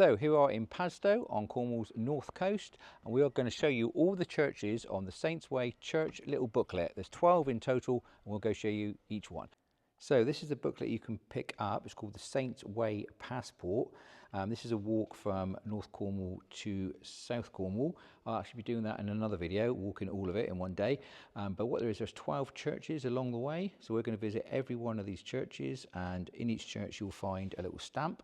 So here we are in Padstow on Cornwall's north coast, and we are going to show you all the churches on the Saints Way Church little booklet. There's 12 in total, and we'll go show you each one. So this is the booklet you can pick up. It's called the Saints Way Passport. This is a walk from North Cornwall to South Cornwall. I'll actually be doing that in another video, walking all of it in one day. But what there's 12 churches along the way. So we're going to visit every one of these churches, and in each church you'll find a little stamp.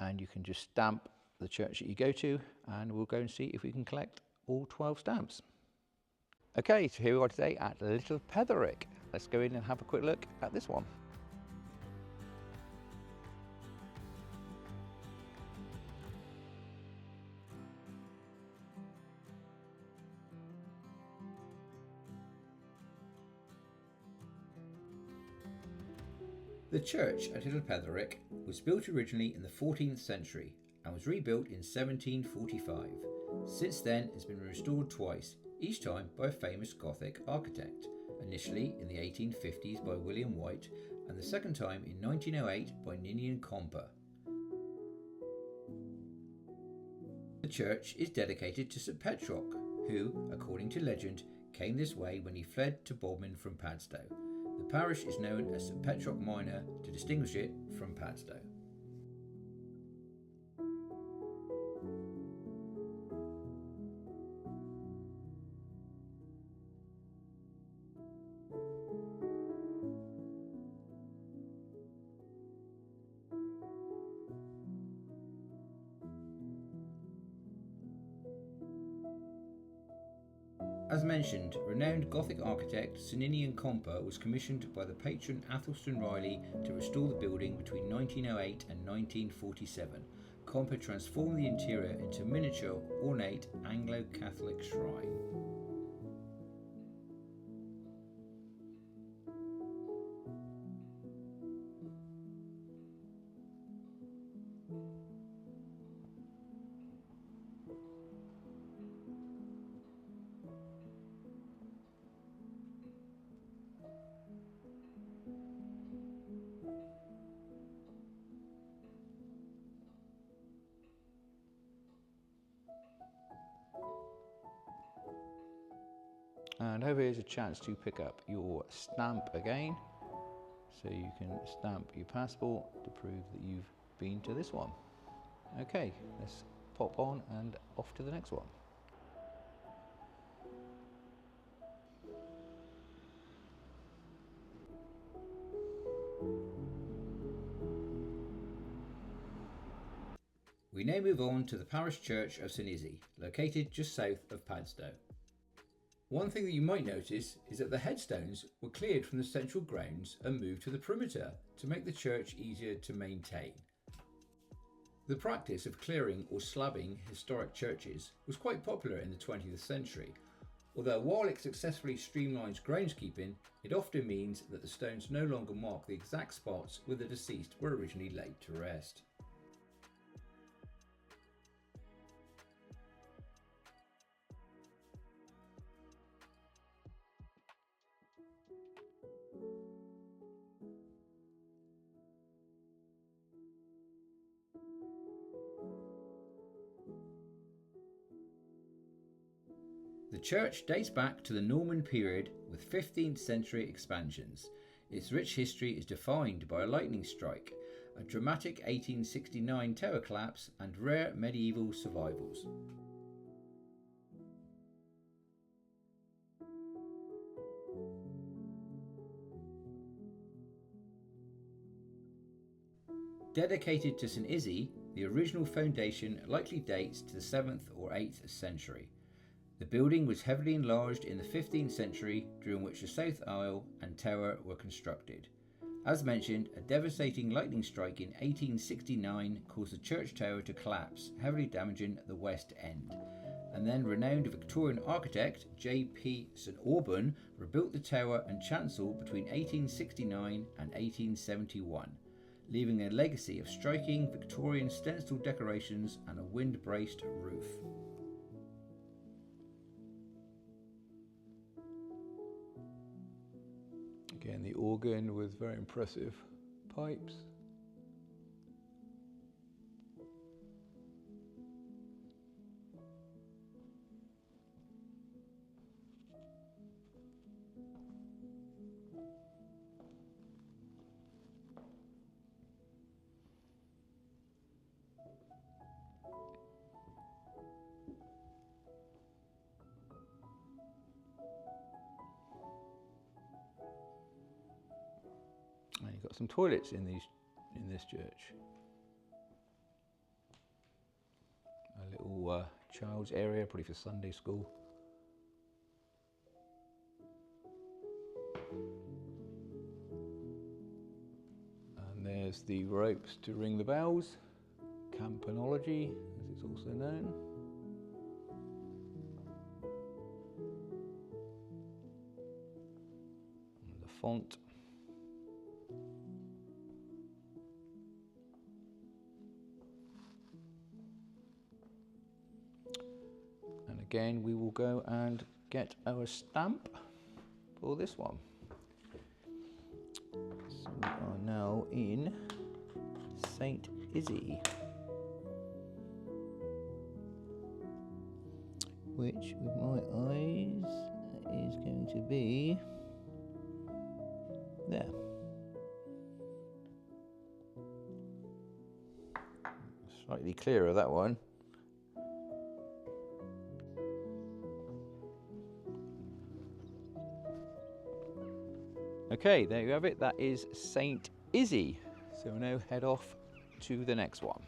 And you can just stamp the church that you go to, and we'll go and see if we can collect all 12 stamps. Okay, so here we are today at Little Petherick. Let's go in and have a quick look at this one. The church at Little Petherick was built originally in the 14th century and was rebuilt in 1745. Since then, it's been restored twice, each time by a famous Gothic architect, initially in the 1850s by William White and the second time in 1908 by Ninian Comper. The church is dedicated to St Petrock, who, according to legend, came this way when he fled to Bodmin from Padstow. The parish is known as St Petrock Minor to distinguish it from Padstow. As mentioned, renowned Gothic architect Sir Ninian Comper was commissioned by the patron Athelstan Riley to restore the building between 1908 and 1947. Comper transformed the interior into a miniature, ornate Anglo-Catholic shrine. And over here is a chance to pick up your stamp again. So you can stamp your passport to prove that you've been to this one. Okay, let's pop on and off to the next one. We now move on to the parish church of St Issey, located just south of Padstow. One thing that you might notice is that the headstones were cleared from the central grounds and moved to the perimeter to make the church easier to maintain. The practice of clearing or slabbing historic churches was quite popular in the 20th century, although while it successfully streamlines groundskeeping, it often means that the stones no longer mark the exact spots where the deceased were originally laid to rest. The church dates back to the Norman period with 15th century expansions. Its rich history is defined by a lightning strike, a dramatic 1869 tower collapse and rare medieval survivals. Dedicated to St Issey, the original foundation likely dates to the 7th or 8th century. The building was heavily enlarged in the 15th century, during which the south aisle and tower were constructed. As mentioned, a devastating lightning strike in 1869 caused the church tower to collapse, heavily damaging the west end. And then renowned Victorian architect J.P. St Auburn rebuilt the tower and chancel between 1869 and 1871, leaving a legacy of striking Victorian stenciled decorations and a wind-braced roof. Again, the organ with very impressive pipes. got some toilets in this church. A little child's area, probably for Sunday school. And there's the ropes to ring the bells, campanology as it's also known. And the font. And again, we will go and get our stamp for this one. So we are now in St. Issey, which with my eyes is going to be there. Slightly clearer, that one. Okay, there you have it. That is St. Issey. So we'll now head off to the next one.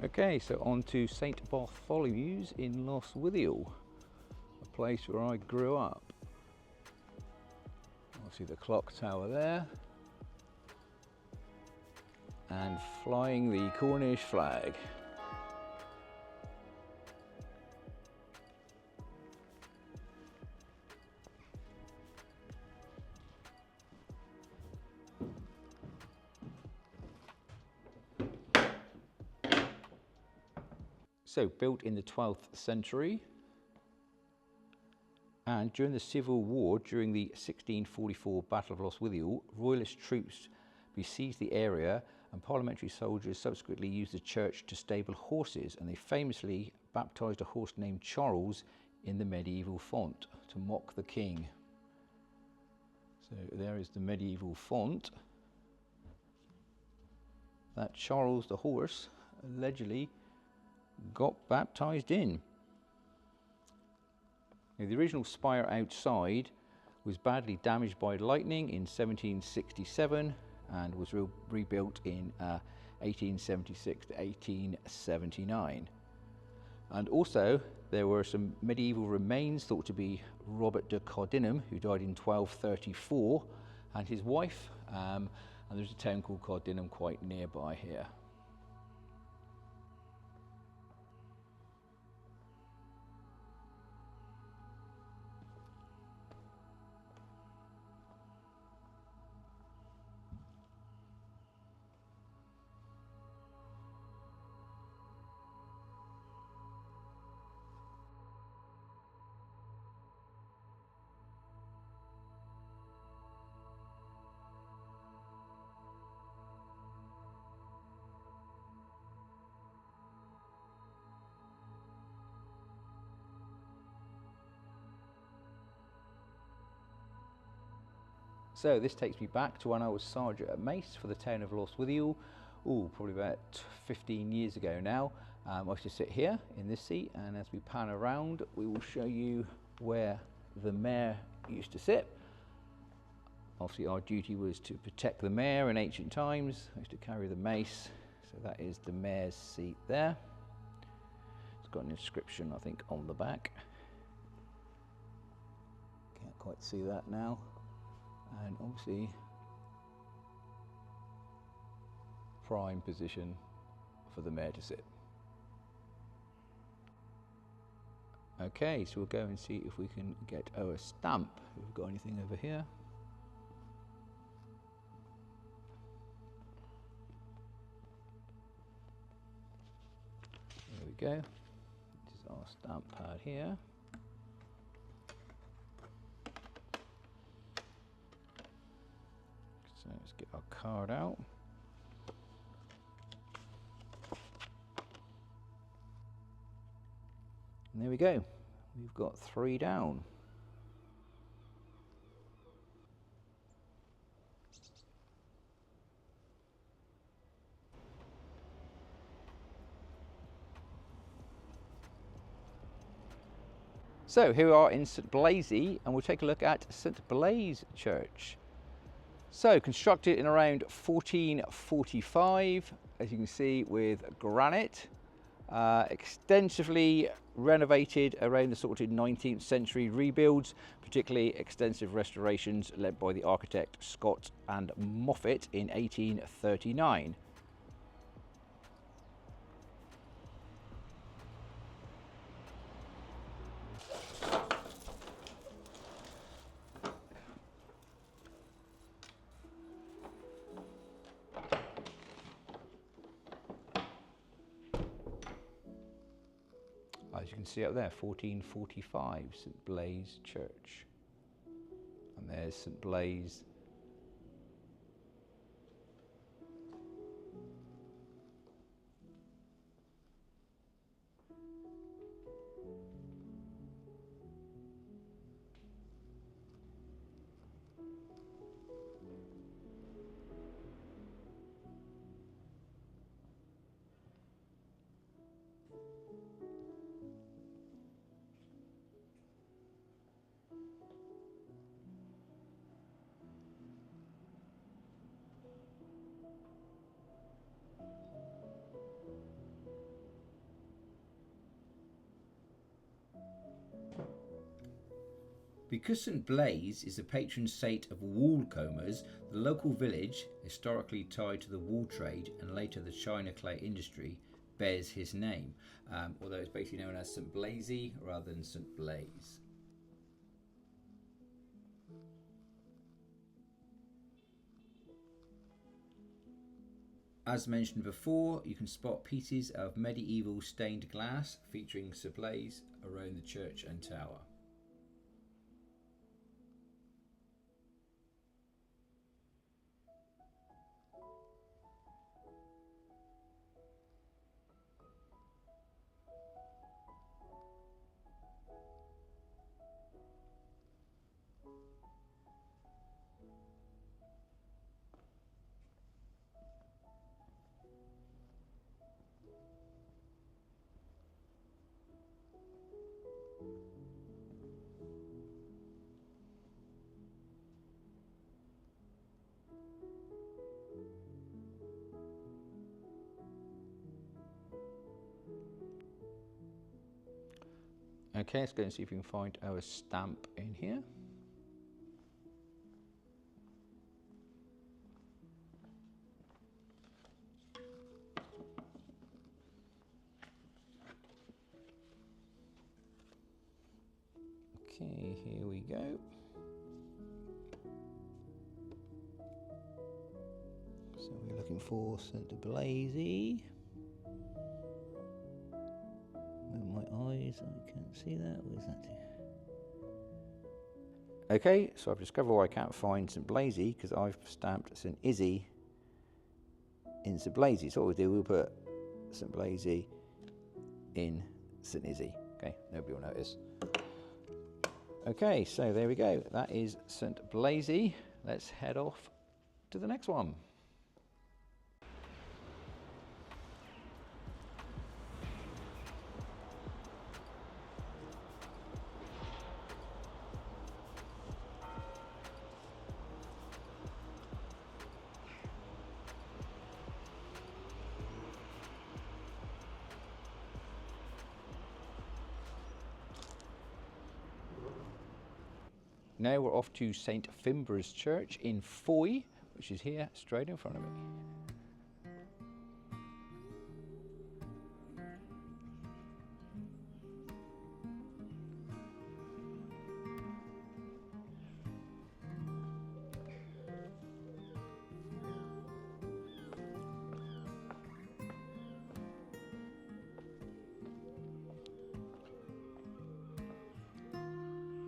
Okay, so on to St. Bartholomew's in Lostwithiel, a place where I grew up. See the clock tower there, and flying the Cornish flag. So built in the 12th century. And during the Civil War, during the 1644 Battle of Lostwithiel, Royalist troops besieged the area and parliamentary soldiers subsequently used the church to stable horses, and they famously baptised a horse named Charles in the medieval font to mock the king. So there is the medieval font that Charles the horse allegedly got baptised in. Now, the original spire outside was badly damaged by lightning in 1767 and was rebuilt in 1876 to 1879. And also there were some medieval remains thought to be Robert de Cardinham, who died in 1234, and his wife, and there's a town called Cardinham quite nearby here. So this takes me back to when I was sergeant at Mace for the town of Lostwithiel, probably about 15 years ago now. I used to sit here in this seat, and as we pan around, we will show you where the mayor used to sit. Obviously our duty was to protect the mayor in ancient times. I used to carry the mace, so that is the mayor's seat there. It's got an inscription, I think, on the back. Can't quite see that now. And obviously prime position for the mayor to sit. Okay, so we'll go and see if we can get our stamp. If we've got anything over here. There we go. This is our stamp pad here. So let's get our card out. And there we go. We've got 3 down. So here we are in St Blaise, and we'll take a look at St Blaise Church. So constructed in around 1445, as you can see, with granite, extensively renovated around the sort of 19th century rebuilds, particularly extensive restorations led by the architect Scott and Moffat in 1839. As you can see up there, 1445, St Blaise Church. And there's St Blaise. Because St Blaise is the patron saint of woolcombers, the local village, historically tied to the wool trade and later the china clay industry, bears his name, although it's basically known as St Blaise rather than St Blaise. As mentioned before, you can spot pieces of medieval stained glass featuring St Blaise around the church and tower. Okay, let's go and see if we can find our stamp in here. Okay, here we go. So we're looking for St Blaise. My eyes, I can't see that. Where's that to? Okay, so I've discovered why I can't find St Blaise, because I've stamped St Issey in St Blaise. So what we'll do, we'll put St Blaise in St Issey. Okay, nobody will notice. Okay, so there we go. That is St Blaise. Let's head off to the next one. Now we're off to St Finbarr's Church in Fowey, which is here straight in front of me.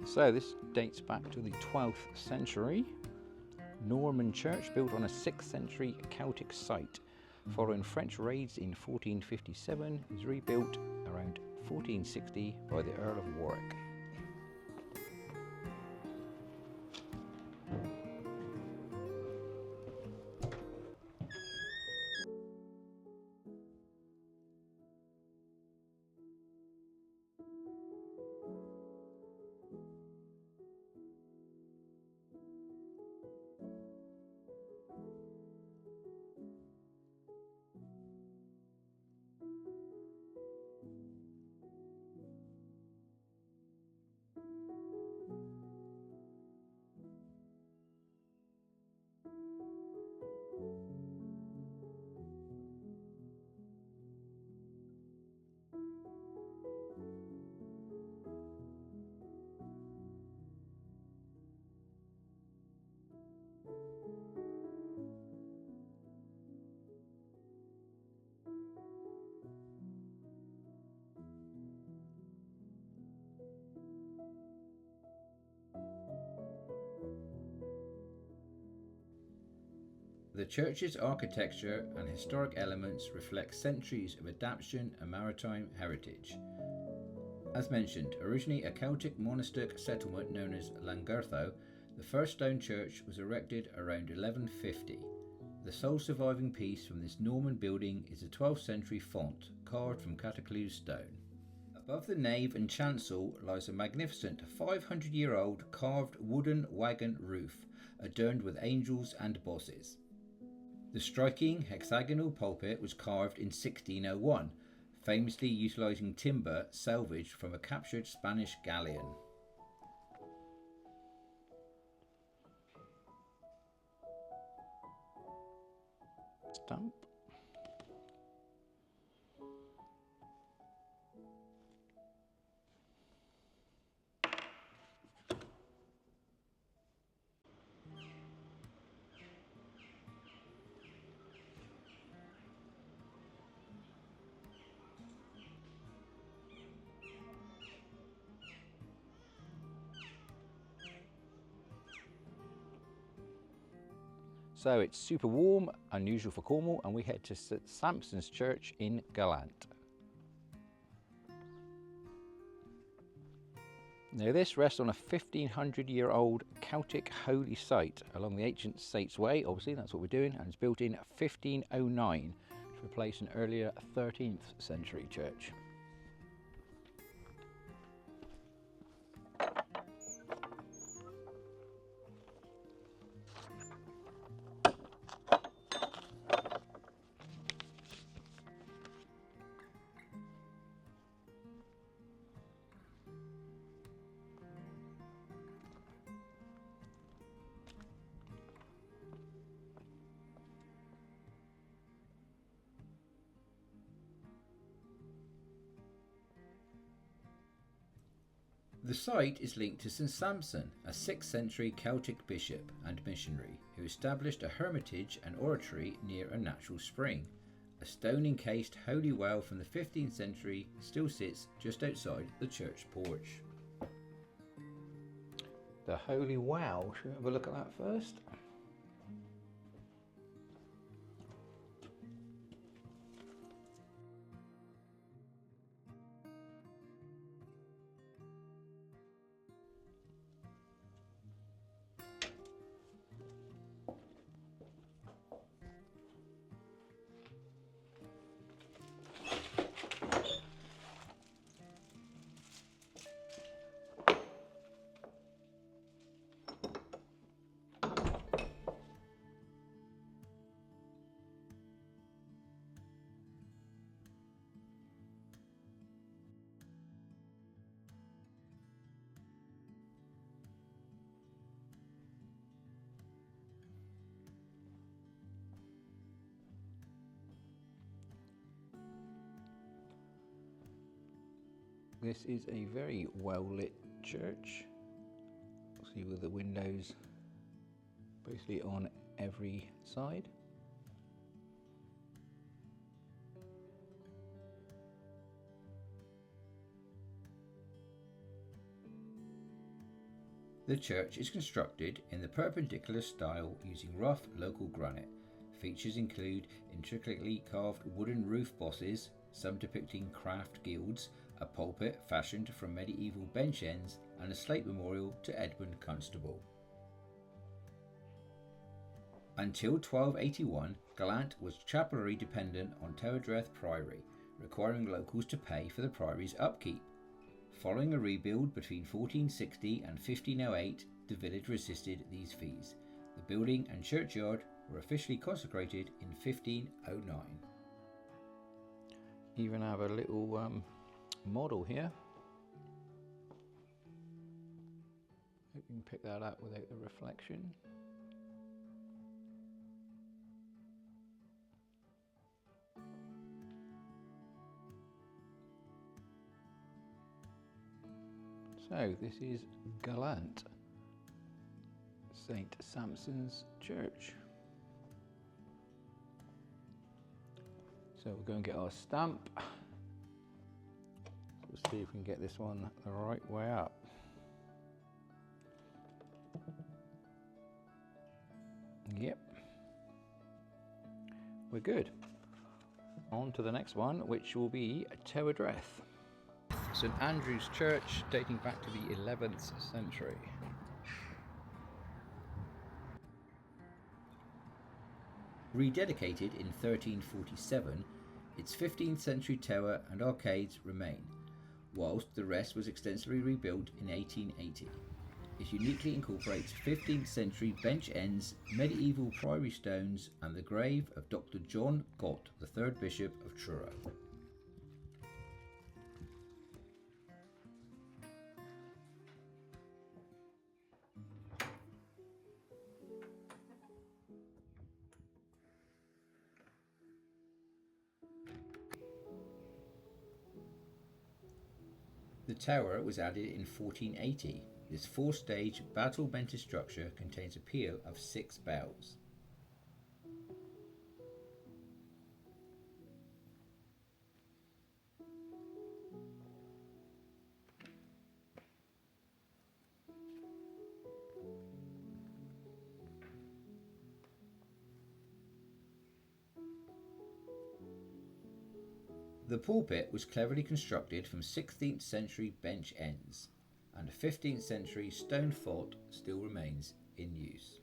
So this dates back to the 12th century. Norman church built on a 6th century Celtic site. Following French raids in 1457, it was rebuilt around 1460 by the Earl of Warwick. The church's architecture and historic elements reflect centuries of adaptation and maritime heritage. As mentioned, originally a Celtic monastic settlement known as Llangertho, the first stone church was erected around 1150. The sole surviving piece from this Norman building is a 12th century font carved from Cataclysm stone. Above the nave and chancel lies a magnificent 500-year-old carved wooden wagon roof adorned with angels and bosses. The striking hexagonal pulpit was carved in 1601, famously utilising timber salvaged from a captured Spanish galleon. Stump. So it's super warm, unusual for Cornwall, and we head to St Sampson's Church in Golant. Now this rests on a 1500-year-old Celtic holy site along the ancient Saints Way, obviously that's what we're doing, and it's built in 1509 to replace an earlier 13th century church. The site is linked to St Sampson, a 6th century Celtic bishop and missionary who established a hermitage and oratory near a natural spring. A stone encased holy well from the 15th century still sits just outside the church porch. The holy well, should we have a look at that first? This is a very well lit church. See with the windows basically on every side. The church is constructed in the perpendicular style using rough local granite. Features include intricately carved wooden roof bosses, some depicting craft guilds, a pulpit fashioned from medieval bench ends, and a slate memorial to Edmund Constable. Until 1281, Golant was chapelry dependent on Tywardreath Priory, requiring locals to pay for the priory's upkeep. Following a rebuild between 1460 and 1508, the village resisted these fees. The building and churchyard were officially consecrated in 1509. Even have a little model here. Hope you can pick that up without the reflection. So this is Golant, St Sampson's Church. So we'll go and get our stamp. We'll see if we can get this one the right way up. Yep. we're good. On to the next one, which will be Tywardreath. St Andrew's Church, dating back to the 11th century. Rededicated in 1347, its 15th century tower and arcades remain, whilst the rest was extensively rebuilt in 1880. It uniquely incorporates 15th century bench ends, medieval priory stones and the grave of Dr. John Gott, the 3rd Bishop of Truro. The tower was added in 1480. This 4-stage battle-bented structure contains a pier of 6 bells. The pulpit was cleverly constructed from 16th century bench ends, and a 15th century stone font still remains in use.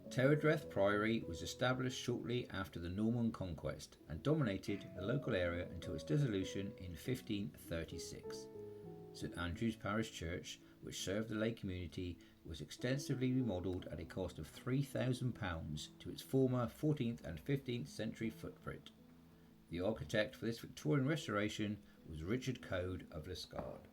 Tywardreath Priory was established shortly after the Norman conquest and dominated the local area until its dissolution in 1536. St Andrew's Parish Church, which served the lay community, was extensively remodelled at a cost of £3,000 to its former 14th and 15th century footprint. The architect for this Victorian restoration was Richard Code of Liscard.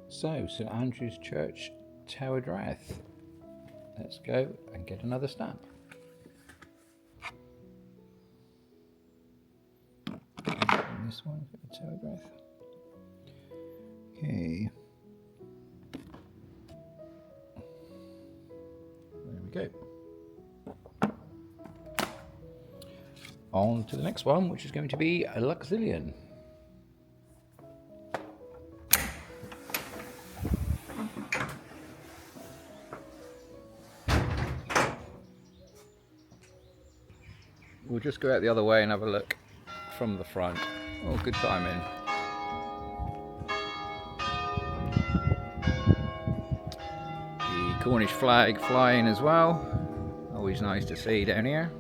So, St Andrew's Church, Tywardreath. Let's go and get another stamp. And this one for the Tywardreath. Okay. There we go. On to the next one, which is going to be a Luxulyan. We'll just go out the other way and have a look from the front. Oh, good timing. The Cornish flag flying as well. Always nice to see down here.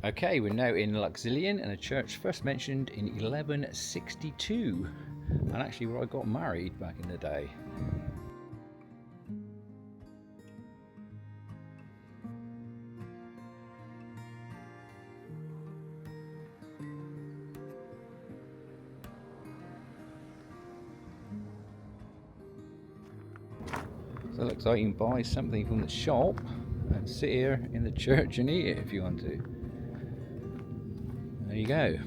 Okay, we're now in Luxulyan, and a church first mentioned in 1162, and actually where I got married back in the day. So it looks like you can buy something from the shop and sit here in the church and eat it if you want to. There you go.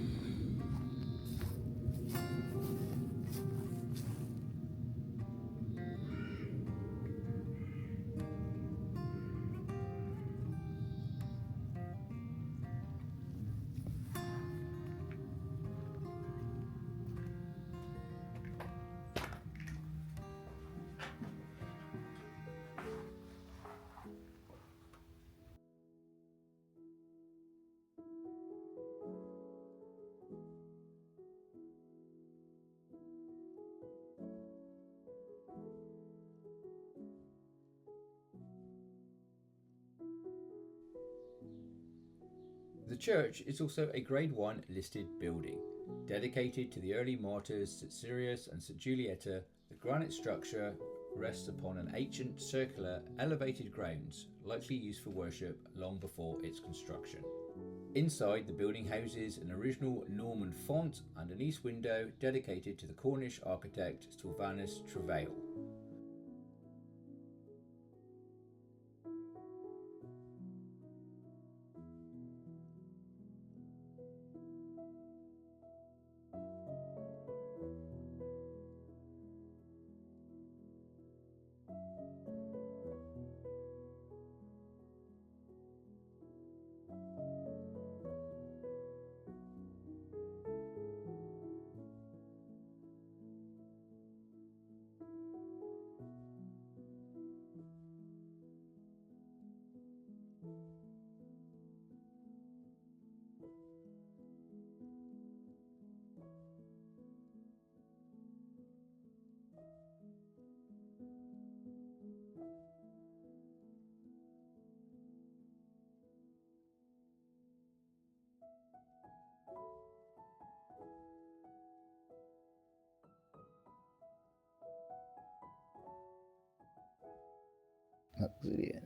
The church is also a Grade 1 listed building. Dedicated to the early martyrs St. Sirius and St. Julietta, the granite structure rests upon an ancient circular elevated grounds, likely used for worship long before its construction. Inside, the building houses an original Norman font and an east window dedicated to the Cornish architect Sylvanus Travail. Luxulyan.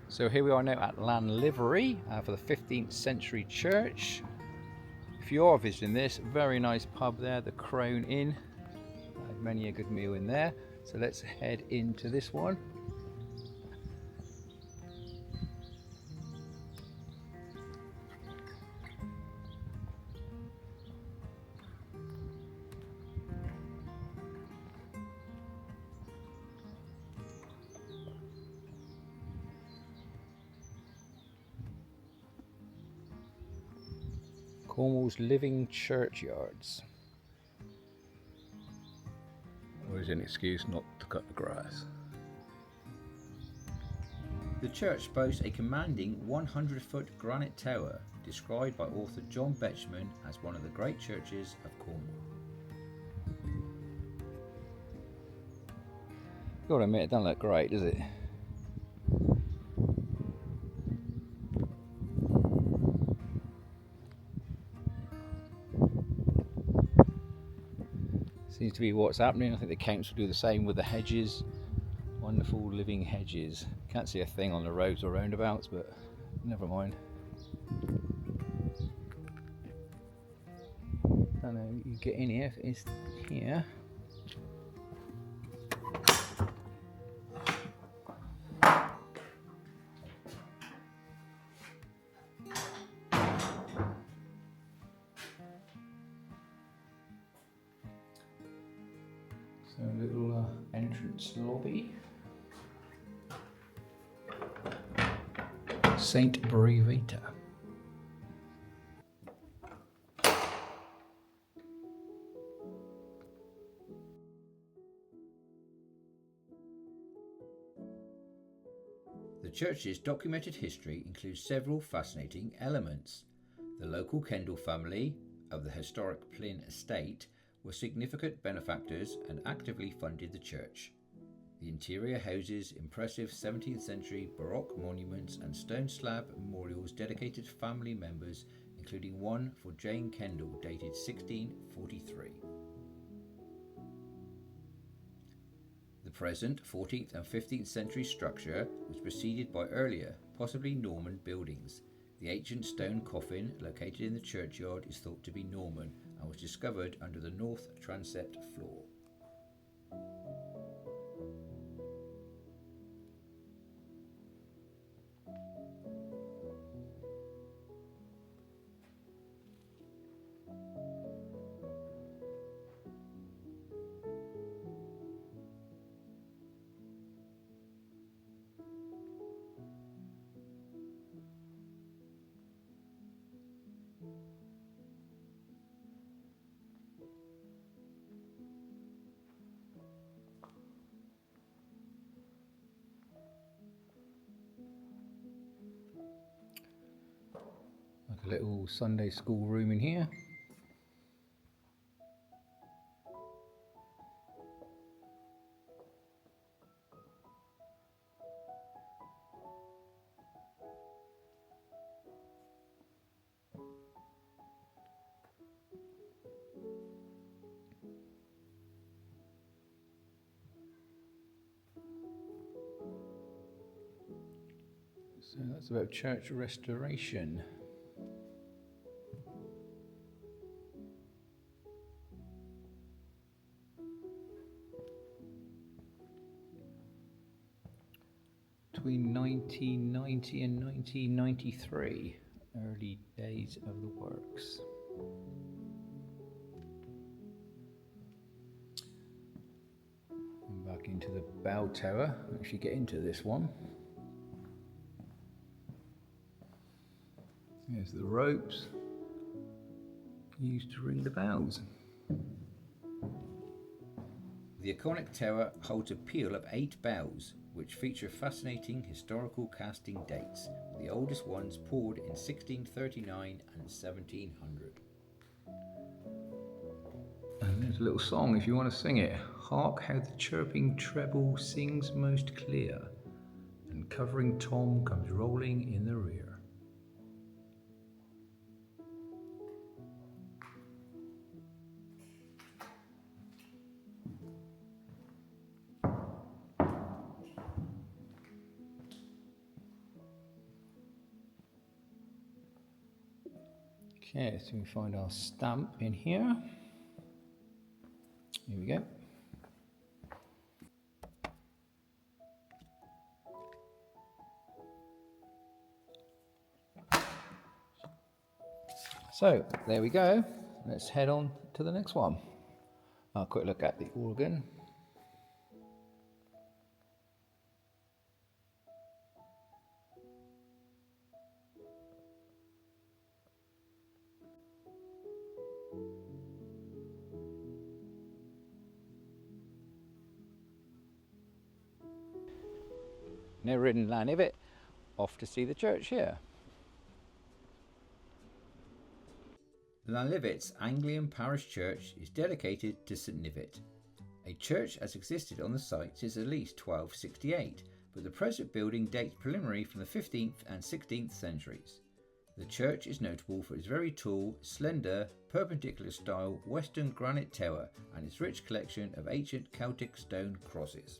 So here we are now at Lanlivery for the 15th century church. If you are visiting this, very nice pub there, the Crown Inn. Had many a good meal in there. So let's head into this one. Cornwall's living churchyards. Always an excuse not to cut the grass. The church boasts a commanding 100-foot granite tower, described by author John Betchman as one of the great churches of Cornwall. Gotta admit, it doesn't look great, does it? Seems to be what's happening. I think the council do the same with the hedges. Wonderful living hedges. Can't see a thing on the roads or roundabouts, but never mind. Don't know, you get in here, it's here. So a little entrance lobby. Saint Brevita. The church's documented history includes several fascinating elements. The local Kendall family of the historic Plyn estate were significant benefactors and actively funded the church. The interior houses impressive 17th century Baroque monuments and stone slab memorials dedicated to family members, including one for Jane Kendall dated 1643. The present 14th and 15th century structure was preceded by earlier, possibly Norman buildings. The ancient stone coffin located in the churchyard is thought to be Norman and was discovered under the north transept floor. Like a little Sunday school room in here. So that's about church restoration. Between 1990 and 1993, early days of the works. And back into the bell tower, actually get into this one. There's the ropes used to ring the bells. The iconic tower holds a peal of 8 bells, which feature fascinating historical casting dates, with the oldest ones poured in 1639 and 1700. And there's a little song if you want to sing it. Hark how the chirping treble sings most clear, and covering tom comes rolling in the rear. Okay, so we find our stamp in here. Here we go. So there we go. Let's head on to the next one. I'll quick look at the organ. Never ridden Lanivet, off to see the church here. Lanlivet's Anglian parish church is dedicated to St Nivet. A church has existed on the site since at least 1268, but the present building dates preliminary from the 15th and 16th centuries. The church is notable for its very tall, slender, perpendicular style western granite tower and its rich collection of ancient Celtic stone crosses.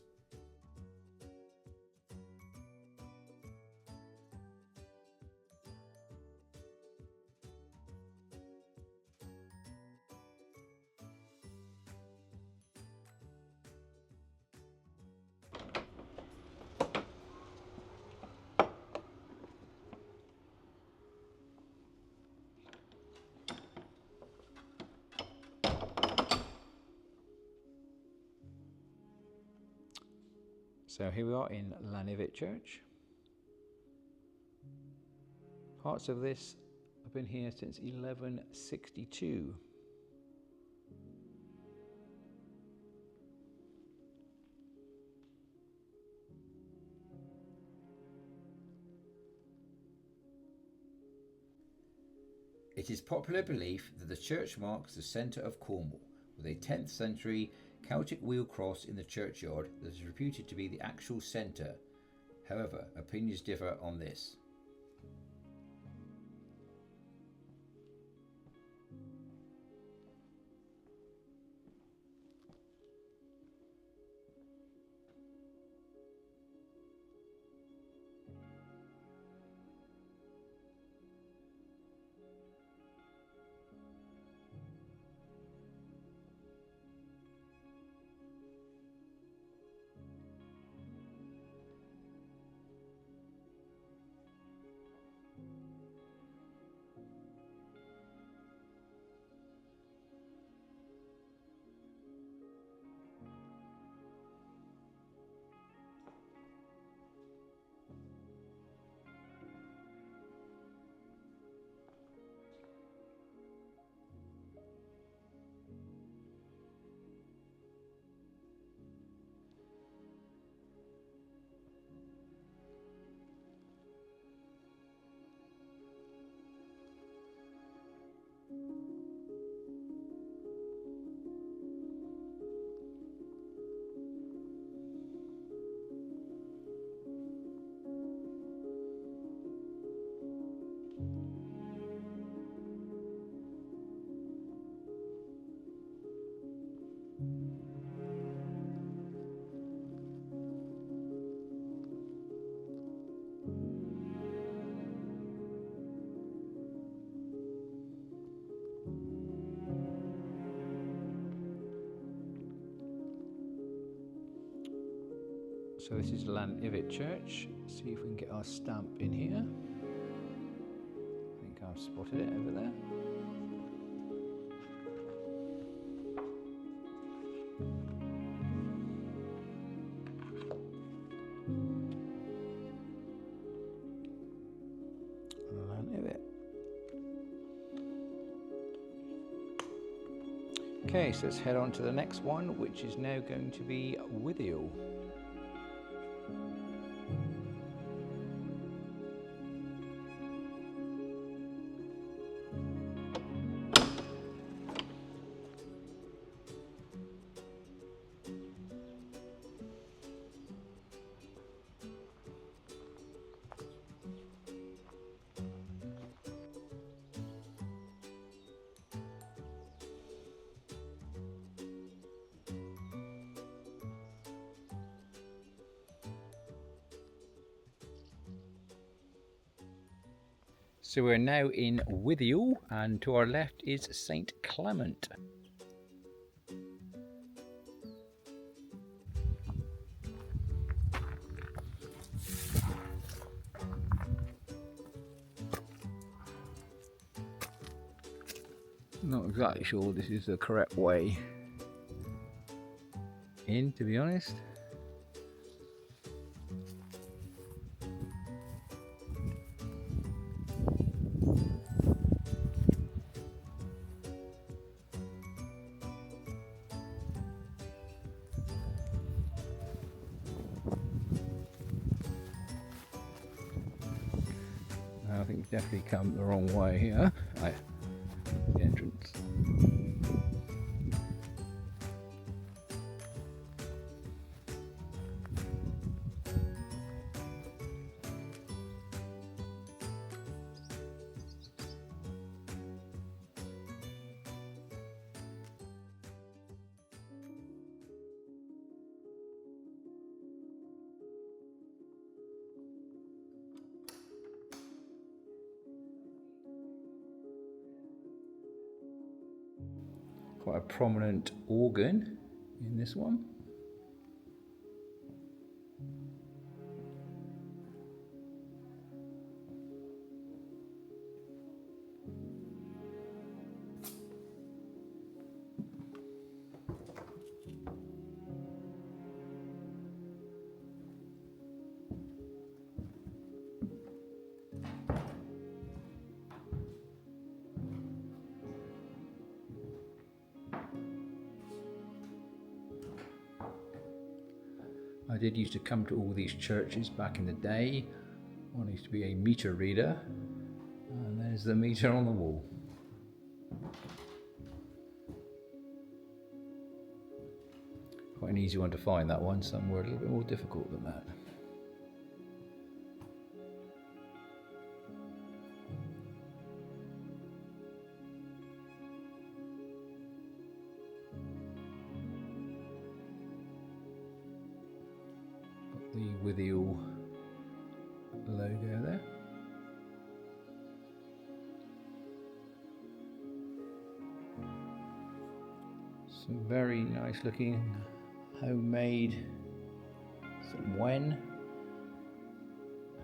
So here we are in Lanivet Church. Parts of this have been here since 1162. It is popular belief that the church marks the centre of Cornwall, with a 10th century Celtic wheel cross in the churchyard that is reputed to be the actual centre. However, opinions differ on this. So this is Lanlivery Church. See if we can get our stamp in here. I think I've spotted it over there. Lanlivery. Okay, so let's head on to the next one, which is now going to be Withiel. So we're now in Withiel, and to our left is St. Clement. Not exactly sure this is the correct way in, to be honest. I think we've definitely come the wrong way here. The entrance. Quite a prominent organ in this one. I did used to come to all these churches back in the day. I used to be a meter reader, and there's the meter on the wall. Quite an easy one to find, that one. Some were a little bit more difficult than that. Got the Withiel logo there. Some very nice looking homemade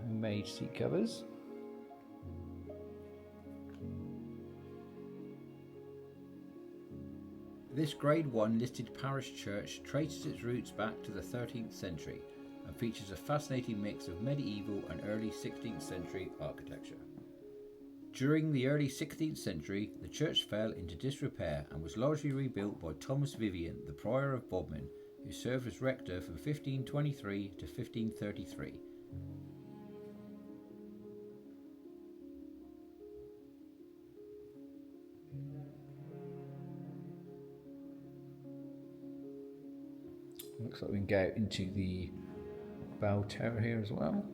homemade seat covers. This Grade 1 listed parish church traces its roots back to the 13th century and features a fascinating mix of medieval and early 16th century architecture. During the early 16th century, the church fell into disrepair and was largely rebuilt by Thomas Vivian, the prior of Bodmin, who served as rector from 1523 to 1533. Looks like we can go into the bell tower here as well.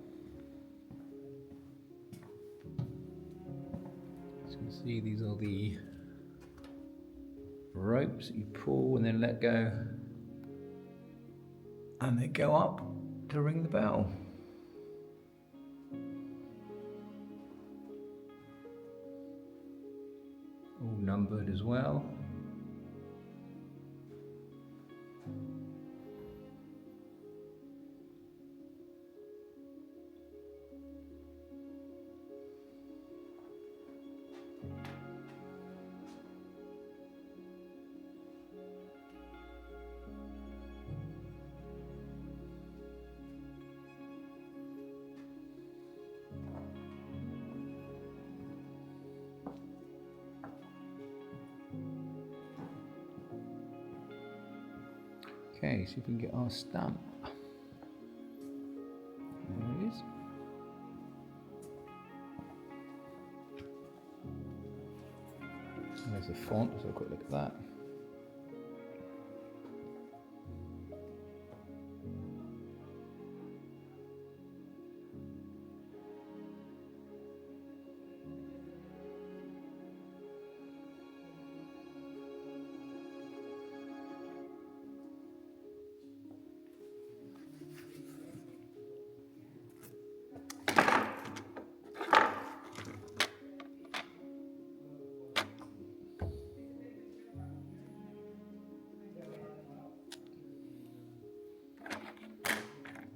As you can see, these are the ropes that you pull and then let go, and they go up to ring the bell. All numbered as well. Okay, see if we can get our stamp. There it is. There's the font, so a quick look at that.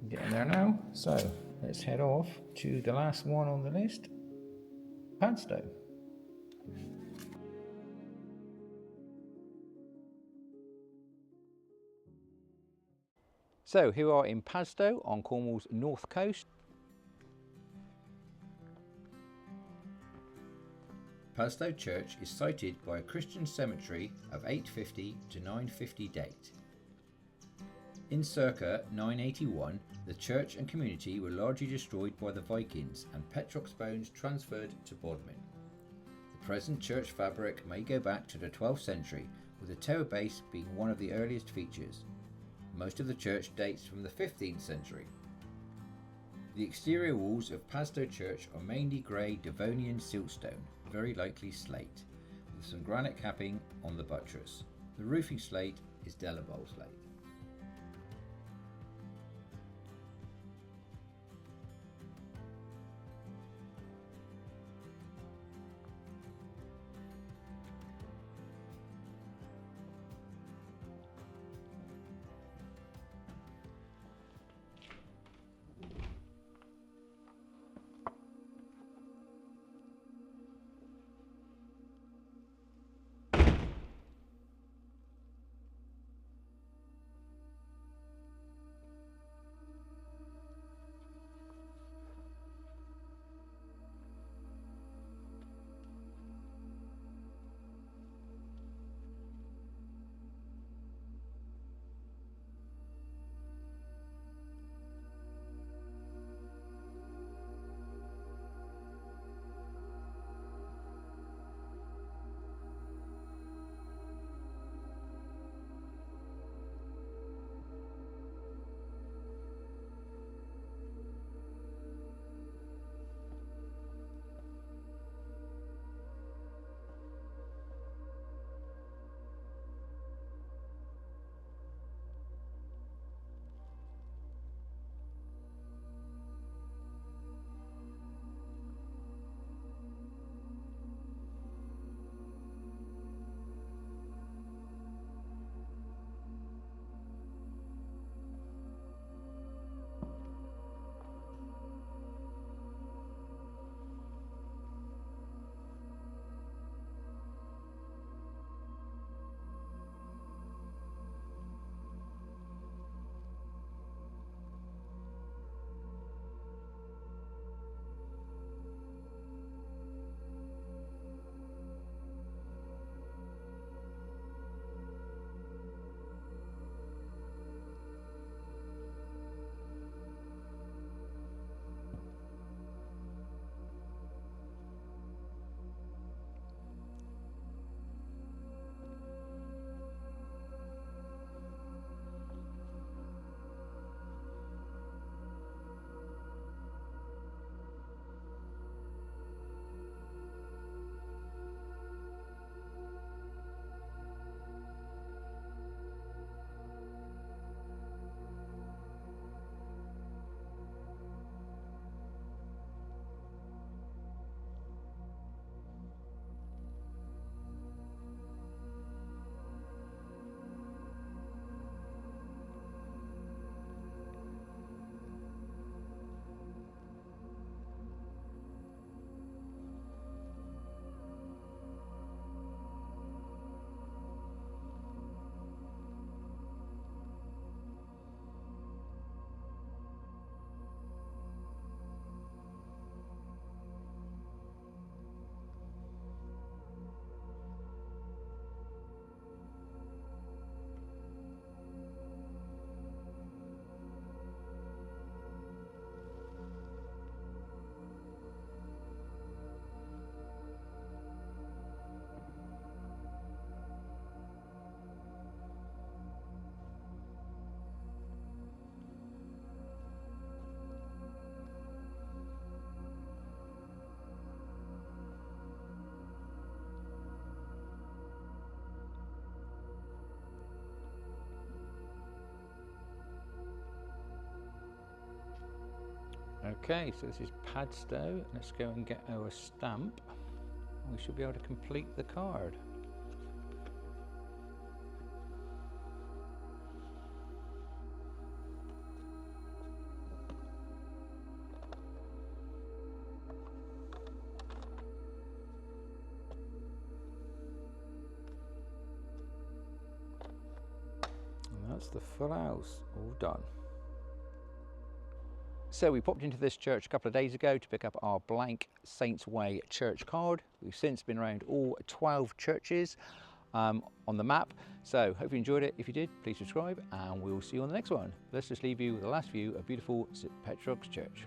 Getting there now. So let's head off to the last one on the list, Padstow. So here we are in Padstow on Cornwall's north coast. Padstow Church is sited by a Christian cemetery of 850 to 950 date. In circa 981, the church and community were largely destroyed by the Vikings and Petherick's bones transferred to Bodmin. The present church fabric may go back to the 12th century, with the tower base being one of the earliest features. Most of the church dates from the 15th century. The exterior walls of Padstow Church are mainly grey Devonian siltstone, very likely slate, with some granite capping on the buttress. The roofing slate is Delabole slate. Okay, so this is Padstow. Let's go and get our stamp. We should be able to complete the card. And that's the full house all done. So we popped into this church a couple of days ago to pick up our blank Saints Way church card. We've since been around all 12 churches on the map. So hope you enjoyed it. If you did, please subscribe and we'll see you on the next one. Let's just leave you with the last view of beautiful St Petrarch's Church.